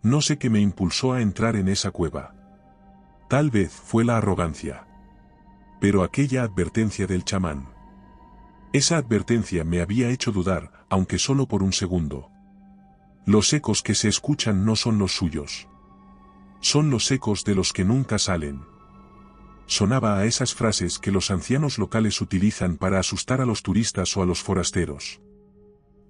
No sé qué me impulsó a entrar en esa cueva. Tal vez fue la arrogancia. Pero aquella advertencia del chamán. Esa advertencia me había hecho dudar, aunque solo por un segundo. Los ecos que se escuchan no son los suyos. Son los ecos de los que nunca salen. Sonaba a esas frases que los ancianos locales utilizan para asustar a los turistas o a los forasteros.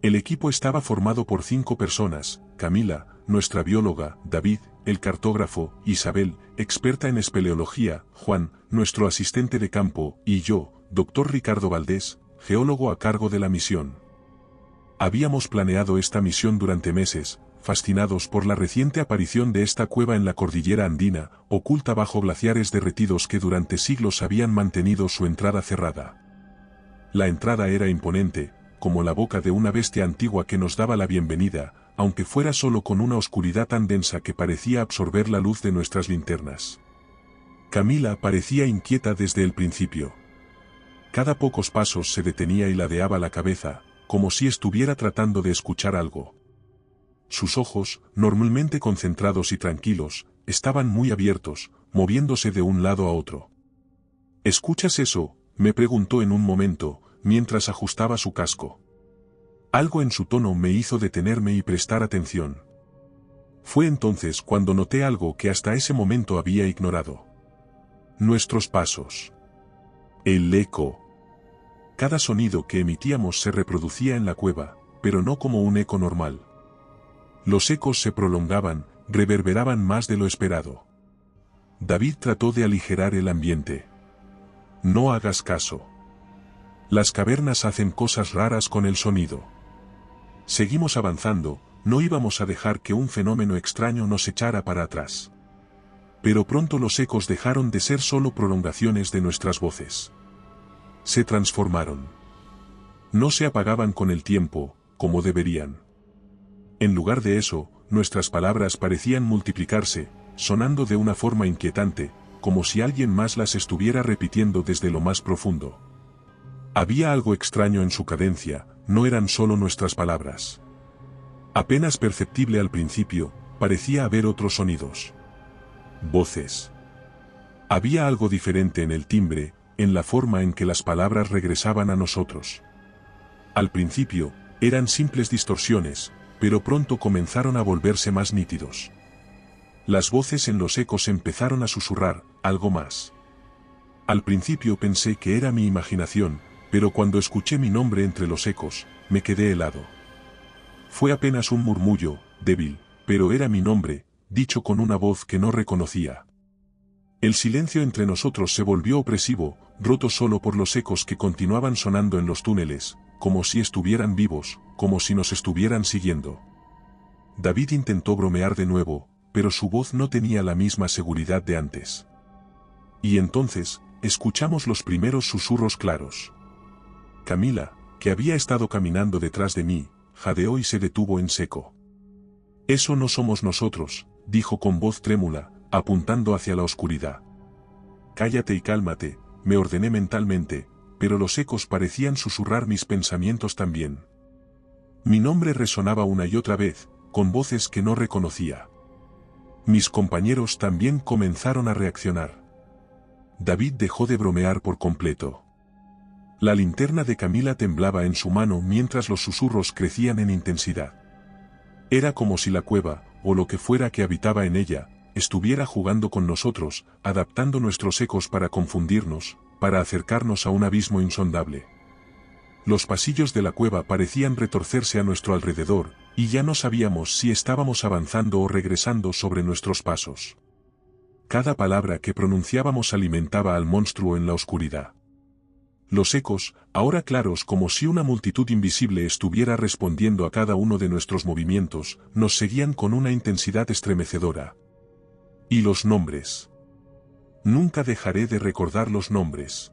El equipo estaba formado por 5 personas: Camila, nuestra bióloga; David, el cartógrafo; Isabel, experta en espeleología; Juan, nuestro asistente de campo; y yo, Dr. Ricardo Valdés, geólogo a cargo de la misión. Habíamos planeado esta misión durante meses, fascinados por la reciente aparición de esta cueva en la cordillera andina, oculta bajo glaciares derretidos que durante siglos habían mantenido su entrada cerrada. La entrada era imponente, como la boca de una bestia antigua que nos daba la bienvenida, aunque fuera solo con una oscuridad tan densa que parecía absorber la luz de nuestras linternas. Camila parecía inquieta desde el principio. Cada pocos pasos se detenía y ladeaba la cabeza, como si estuviera tratando de escuchar algo. Sus ojos, normalmente concentrados y tranquilos, estaban muy abiertos, moviéndose de un lado a otro. ¿Escuchas eso?, me preguntó en un momento, mientras ajustaba su casco. Algo en su tono me hizo detenerme y prestar atención. Fue entonces cuando noté algo que hasta ese momento había ignorado. Nuestros pasos. El eco. Cada sonido que emitíamos se reproducía en la cueva, pero no como un eco normal. Los ecos se prolongaban, reverberaban más de lo esperado. David trató de aligerar el ambiente. No hagas caso. Las cavernas hacen cosas raras con el sonido. Seguimos avanzando, no íbamos a dejar que un fenómeno extraño nos echara para atrás. Pero pronto los ecos dejaron de ser solo prolongaciones de nuestras voces. Se transformaron. No se apagaban con el tiempo, como deberían. En lugar de eso, nuestras palabras parecían multiplicarse, sonando de una forma inquietante, como si alguien más las estuviera repitiendo desde lo más profundo. Había algo extraño en su cadencia, no eran solo nuestras palabras. Apenas perceptible al principio, parecía haber otros sonidos. Voces. Había algo diferente en el timbre, en la forma en que las palabras regresaban a nosotros. Al principio, eran simples distorsiones, pero pronto comenzaron a volverse más nítidos. Las voces en los ecos empezaron a susurrar, algo más. Al principio pensé que era mi imaginación, pero cuando escuché mi nombre entre los ecos, me quedé helado. Fue apenas un murmullo, débil, pero era mi nombre, dicho con una voz que no reconocía. El silencio entre nosotros se volvió opresivo, roto solo por los ecos que continuaban sonando en los túneles, como si estuvieran vivos, como si nos estuvieran siguiendo. David intentó bromear de nuevo, pero su voz no tenía la misma seguridad de antes. Y entonces, escuchamos los primeros susurros claros. Camila, que había estado caminando detrás de mí, jadeó y se detuvo en seco. «Eso no somos nosotros», dijo con voz trémula, apuntando hacia la oscuridad. «Cállate y cálmate», me ordené mentalmente, pero los ecos parecían susurrar mis pensamientos también. Mi nombre resonaba una y otra vez, con voces que no reconocía. Mis compañeros también comenzaron a reaccionar. David dejó de bromear por completo. La linterna de Camila temblaba en su mano mientras los susurros crecían en intensidad. Era como si la cueva, o lo que fuera que habitaba en ella, estuviera jugando con nosotros, adaptando nuestros ecos para confundirnos, para acercarnos a un abismo insondable. Los pasillos de la cueva parecían retorcerse a nuestro alrededor, y ya no sabíamos si estábamos avanzando o regresando sobre nuestros pasos. Cada palabra que pronunciábamos alimentaba al monstruo en la oscuridad. Los ecos, ahora claros como si una multitud invisible estuviera respondiendo a cada uno de nuestros movimientos, nos seguían con una intensidad estremecedora. Y los nombres. Nunca dejaré de recordar los nombres.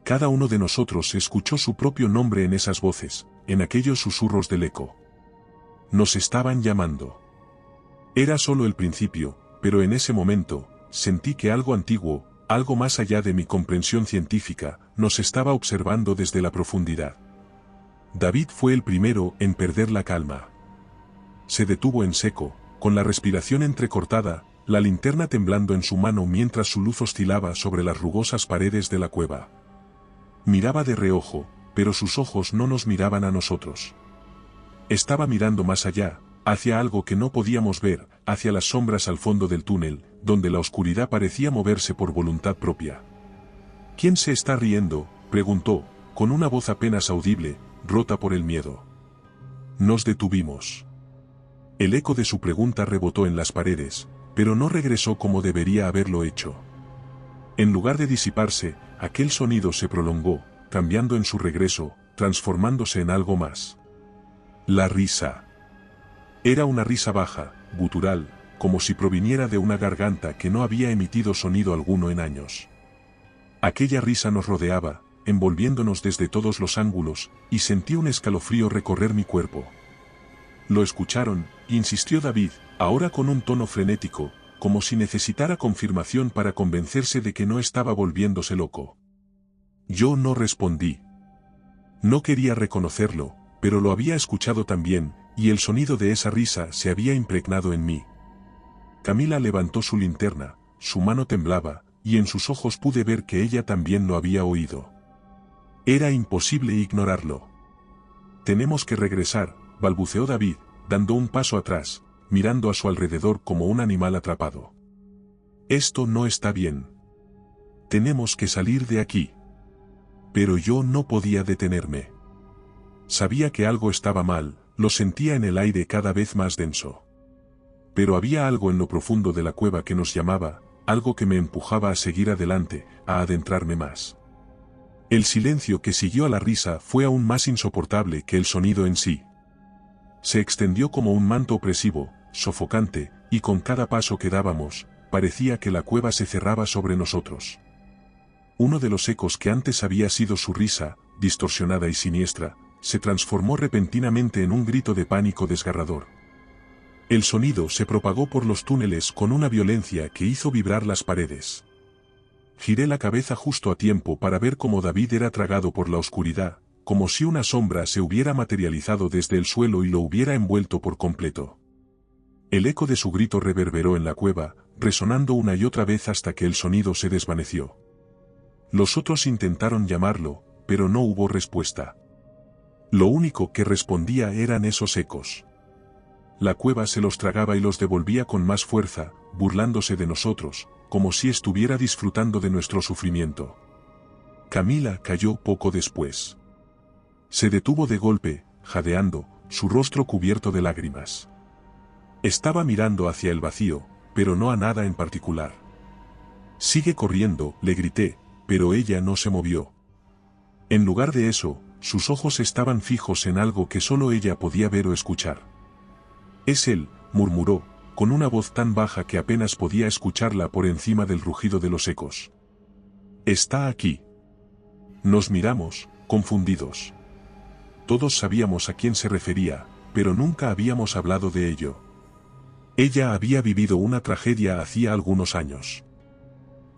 Cada uno de nosotros escuchó su propio nombre en esas voces, en aquellos susurros del eco. Nos estaban llamando. Era solo el principio, pero en ese momento, sentí que algo antiguo, algo más allá de mi comprensión científica, nos estaba observando desde la profundidad. David fue el primero en perder la calma. Se detuvo en seco, con la respiración entrecortada, la linterna temblando en su mano mientras su luz oscilaba sobre las rugosas paredes de la cueva. Miraba de reojo, pero sus ojos no nos miraban a nosotros. Estaba mirando más allá, hacia algo que no podíamos ver, hacia las sombras al fondo del túnel, donde la oscuridad parecía moverse por voluntad propia. ¿Quién se está riendo?, preguntó, con una voz apenas audible, rota por el miedo. Nos detuvimos. El eco de su pregunta rebotó en las paredes, pero no regresó como debería haberlo hecho. En lugar de disiparse, aquel sonido se prolongó, cambiando en su regreso, transformándose en algo más. La risa. Era una risa baja, gutural, como si proviniera de una garganta que no había emitido sonido alguno en años. Aquella risa nos rodeaba, envolviéndonos desde todos los ángulos, y sentí un escalofrío recorrer mi cuerpo. «¿Lo escucharon?», insistió David, ahora con un tono frenético, como si necesitara confirmación para convencerse de que no estaba volviéndose loco. Yo no respondí. No quería reconocerlo, pero lo había escuchado también, y el sonido de esa risa se había impregnado en mí. Camila levantó su linterna, su mano temblaba, y en sus ojos pude ver que ella también lo había oído. Era imposible ignorarlo. «Tenemos que regresar», balbuceó David, dando un paso atrás, mirando a su alrededor como un animal atrapado. «Esto no está bien. Tenemos que salir de aquí». Pero yo no podía detenerme. Sabía que algo estaba mal, lo sentía en el aire cada vez más denso. Pero había algo en lo profundo de la cueva que nos llamaba, algo que me empujaba a seguir adelante, a adentrarme más. El silencio que siguió a la risa fue aún más insoportable que el sonido en sí. Se extendió como un manto opresivo, sofocante, y con cada paso que dábamos, parecía que la cueva se cerraba sobre nosotros. Uno de los ecos que antes había sido su risa, distorsionada y siniestra, se transformó repentinamente en un grito de pánico desgarrador. El sonido se propagó por los túneles con una violencia que hizo vibrar las paredes. Giré la cabeza justo a tiempo para ver cómo David era tragado por la oscuridad, como si una sombra se hubiera materializado desde el suelo y lo hubiera envuelto por completo. El eco de su grito reverberó en la cueva, resonando una y otra vez hasta que el sonido se desvaneció. Los otros intentaron llamarlo, pero no hubo respuesta. Lo único que respondía eran esos ecos. La cueva se los tragaba y los devolvía con más fuerza, burlándose de nosotros, como si estuviera disfrutando de nuestro sufrimiento. Camila cayó poco después. Se detuvo de golpe, jadeando, su rostro cubierto de lágrimas. Estaba mirando hacia el vacío, pero no a nada en particular. «Sigue corriendo», le grité, pero ella no se movió. En lugar de eso, sus ojos estaban fijos en algo que solo ella podía ver o escuchar. «Es él», murmuró, con una voz tan baja que apenas podía escucharla por encima del rugido de los ecos. «Está aquí». Nos miramos, confundidos. Todos sabíamos a quién se refería, pero nunca habíamos hablado de ello. Ella había vivido una tragedia hacía algunos años.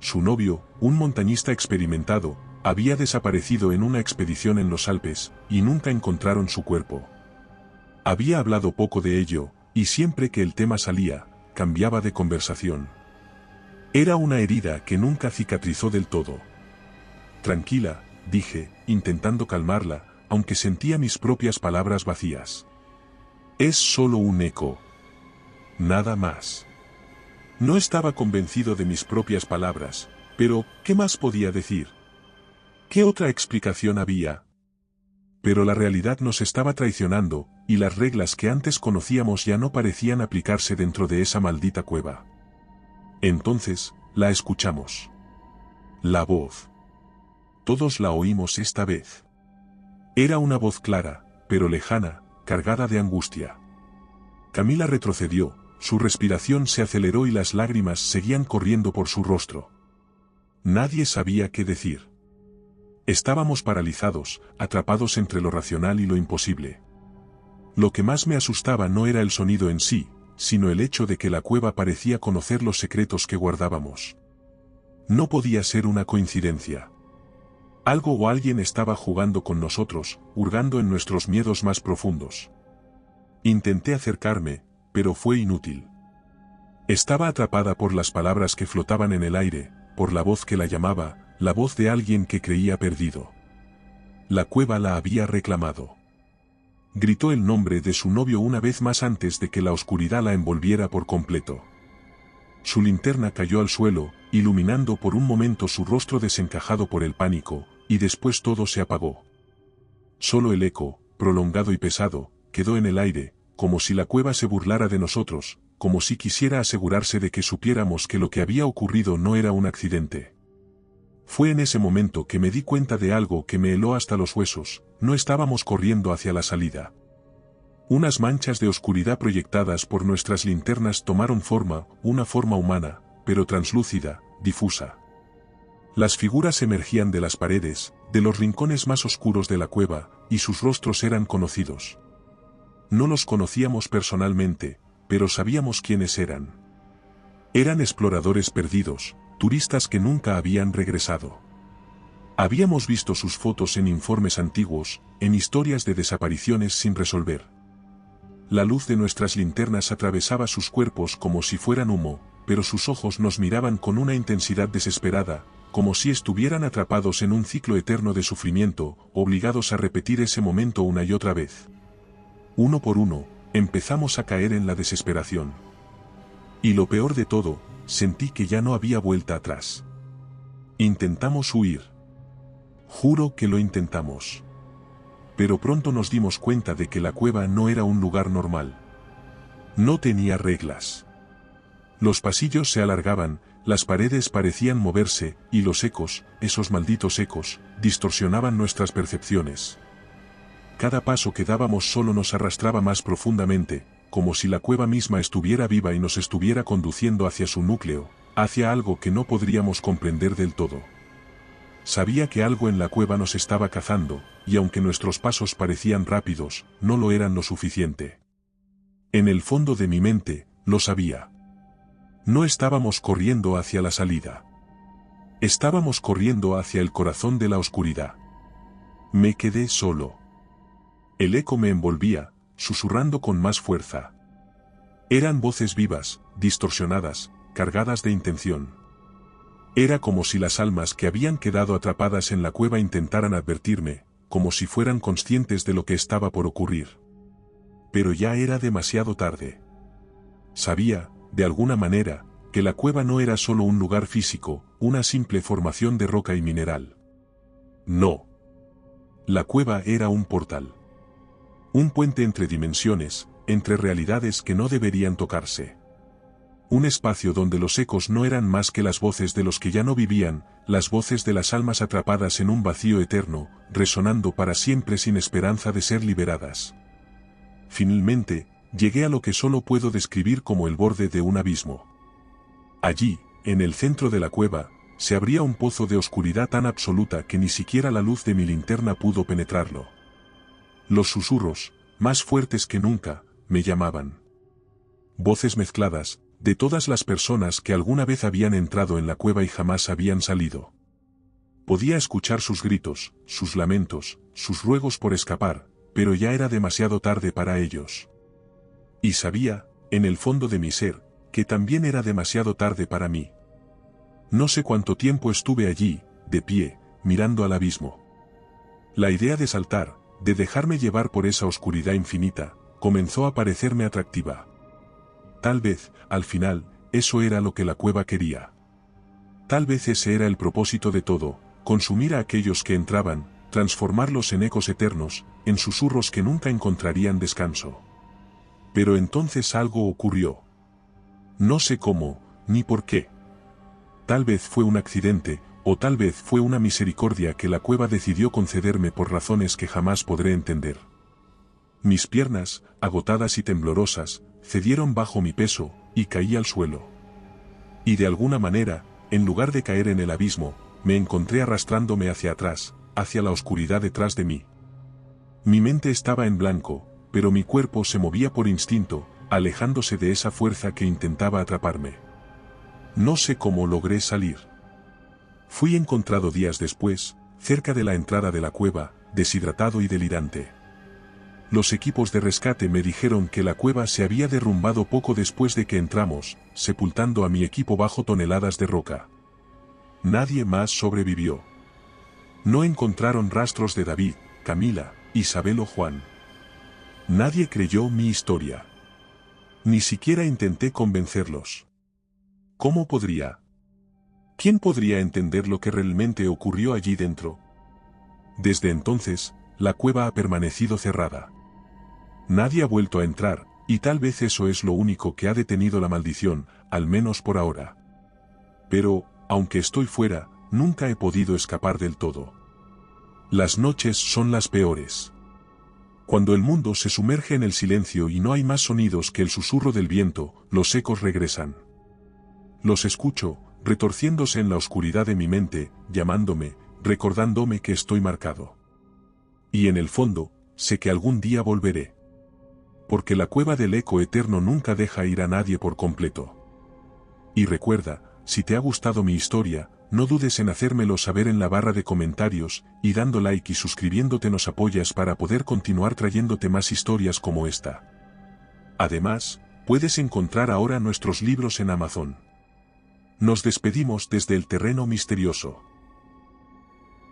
Su novio, un montañista experimentado, había desaparecido en una expedición en los Alpes, y nunca encontraron su cuerpo. Había hablado poco de ello, y siempre que el tema salía, cambiaba de conversación. Era una herida que nunca cicatrizó del todo. «Tranquila», dije, intentando calmarla, aunque sentía mis propias palabras vacías. «Es solo un eco. Nada más». No estaba convencido de mis propias palabras, pero ¿qué más podía decir? ¿Qué otra explicación había? Pero la realidad nos estaba traicionando, y las reglas que antes conocíamos ya no parecían aplicarse dentro de esa maldita cueva. Entonces, la escuchamos. La voz. Todos la oímos esta vez. Era una voz clara, pero lejana, cargada de angustia. Camila retrocedió, su respiración se aceleró y las lágrimas seguían corriendo por su rostro. Nadie sabía qué decir. Estábamos paralizados, atrapados entre lo racional y lo imposible. Lo que más me asustaba no era el sonido en sí, sino el hecho de que la cueva parecía conocer los secretos que guardábamos. No podía ser una coincidencia. Algo o alguien estaba jugando con nosotros, hurgando en nuestros miedos más profundos. Intenté acercarme, pero fue inútil. Estaba atrapada por las palabras que flotaban en el aire, por la voz que la llamaba, la voz de alguien que creía perdido. La cueva la había reclamado. Gritó el nombre de su novio una vez más antes de que la oscuridad la envolviera por completo. Su linterna cayó al suelo, iluminando por un momento su rostro desencajado por el pánico, y después todo se apagó. Solo el eco, prolongado y pesado, quedó en el aire, como si la cueva se burlara de nosotros, como si quisiera asegurarse de que supiéramos que lo que había ocurrido no era un accidente. Fue en ese momento que me di cuenta de algo que me heló hasta los huesos. No estábamos corriendo hacia la salida. Unas manchas de oscuridad proyectadas por nuestras linternas tomaron forma, una forma humana, pero translúcida, difusa. Las figuras emergían de las paredes, de los rincones más oscuros de la cueva, y sus rostros eran conocidos. No los conocíamos personalmente, pero sabíamos quiénes eran. Eran exploradores perdidos, turistas que nunca habían regresado. Habíamos visto sus fotos en informes antiguos, en historias de desapariciones sin resolver. La luz de nuestras linternas atravesaba sus cuerpos como si fueran humo, pero sus ojos nos miraban con una intensidad desesperada, como si estuvieran atrapados en un ciclo eterno de sufrimiento, obligados a repetir ese momento una y otra vez. Uno por uno, empezamos a caer en la desesperación. Y lo peor de todo, sentí que ya no había vuelta atrás. Intentamos huir. Juro que lo intentamos. Pero pronto nos dimos cuenta de que la cueva no era un lugar normal. No tenía reglas. Los pasillos se alargaban, las paredes parecían moverse, y los ecos, esos malditos ecos, distorsionaban nuestras percepciones. Cada paso que dábamos solo nos arrastraba más profundamente, como si la cueva misma estuviera viva y nos estuviera conduciendo hacia su núcleo, hacia algo que no podríamos comprender del todo. Sabía que algo en la cueva nos estaba cazando, y aunque nuestros pasos parecían rápidos, no lo eran lo suficiente. En el fondo de mi mente, lo sabía. No estábamos corriendo hacia la salida. Estábamos corriendo hacia el corazón de la oscuridad. Me quedé solo. El eco me envolvía, susurrando con más fuerza. Eran voces vivas, distorsionadas, cargadas de intención. Era como si las almas que habían quedado atrapadas en la cueva intentaran advertirme, como si fueran conscientes de lo que estaba por ocurrir. Pero ya era demasiado tarde. Sabía, de alguna manera, que la cueva no era solo un lugar físico, una simple formación de roca y mineral. No. La cueva era un portal. Un puente entre dimensiones, entre realidades que no deberían tocarse. Un espacio donde los ecos no eran más que las voces de los que ya no vivían, las voces de las almas atrapadas en un vacío eterno, resonando para siempre sin esperanza de ser liberadas. Finalmente, llegué a lo que solo puedo describir como el borde de un abismo. Allí, en el centro de la cueva, se abría un pozo de oscuridad tan absoluta que ni siquiera la luz de mi linterna pudo penetrarlo. Los susurros, más fuertes que nunca, me llamaban. Voces mezcladas, de todas las personas que alguna vez habían entrado en la cueva y jamás habían salido. Podía escuchar sus gritos, sus lamentos, sus ruegos por escapar, pero ya era demasiado tarde para ellos. Y sabía, en el fondo de mi ser, que también era demasiado tarde para mí. No sé cuánto tiempo estuve allí, de pie, mirando al abismo. La idea de saltar, de dejarme llevar por esa oscuridad infinita, comenzó a parecerme atractiva. Tal vez, al final, eso era lo que la cueva quería. Tal vez ese era el propósito de todo, consumir a aquellos que entraban, transformarlos en ecos eternos, en susurros que nunca encontrarían descanso. Pero entonces algo ocurrió. No sé cómo, ni por qué. Tal vez fue un accidente, o tal vez fue una misericordia que la cueva decidió concederme por razones que jamás podré entender. Mis piernas, agotadas y temblorosas, cedieron bajo mi peso, y caí al suelo. Y de alguna manera, en lugar de caer en el abismo, me encontré arrastrándome hacia atrás, hacia la oscuridad detrás de mí. Mi mente estaba en blanco, pero mi cuerpo se movía por instinto, alejándose de esa fuerza que intentaba atraparme. No sé cómo logré salir. Fui encontrado días después, cerca de la entrada de la cueva, deshidratado y delirante. Los equipos de rescate me dijeron que la cueva se había derrumbado poco después de que entramos, sepultando a mi equipo bajo toneladas de roca. Nadie más sobrevivió. No encontraron rastros de David, Camila, Isabel o Juan. Nadie creyó mi historia. Ni siquiera intenté convencerlos. ¿Cómo podría? ¿Quién podría entender lo que realmente ocurrió allí dentro? Desde entonces, la cueva ha permanecido cerrada. Nadie ha vuelto a entrar, y tal vez eso es lo único que ha detenido la maldición, al menos por ahora. Pero, aunque estoy fuera, nunca he podido escapar del todo. Las noches son las peores. Cuando el mundo se sumerge en el silencio y no hay más sonidos que el susurro del viento, los ecos regresan. Los escucho, retorciéndose en la oscuridad de mi mente, llamándome, recordándome que estoy marcado. Y en el fondo, sé que algún día volveré. Porque la cueva del eco eterno nunca deja ir a nadie por completo. Y recuerda, si te ha gustado mi historia, no dudes en hacérmelo saber en la barra de comentarios, y dando like y suscribiéndote nos apoyas para poder continuar trayéndote más historias como esta. Además, puedes encontrar ahora nuestros libros en Amazon. Nos despedimos desde el terreno misterioso.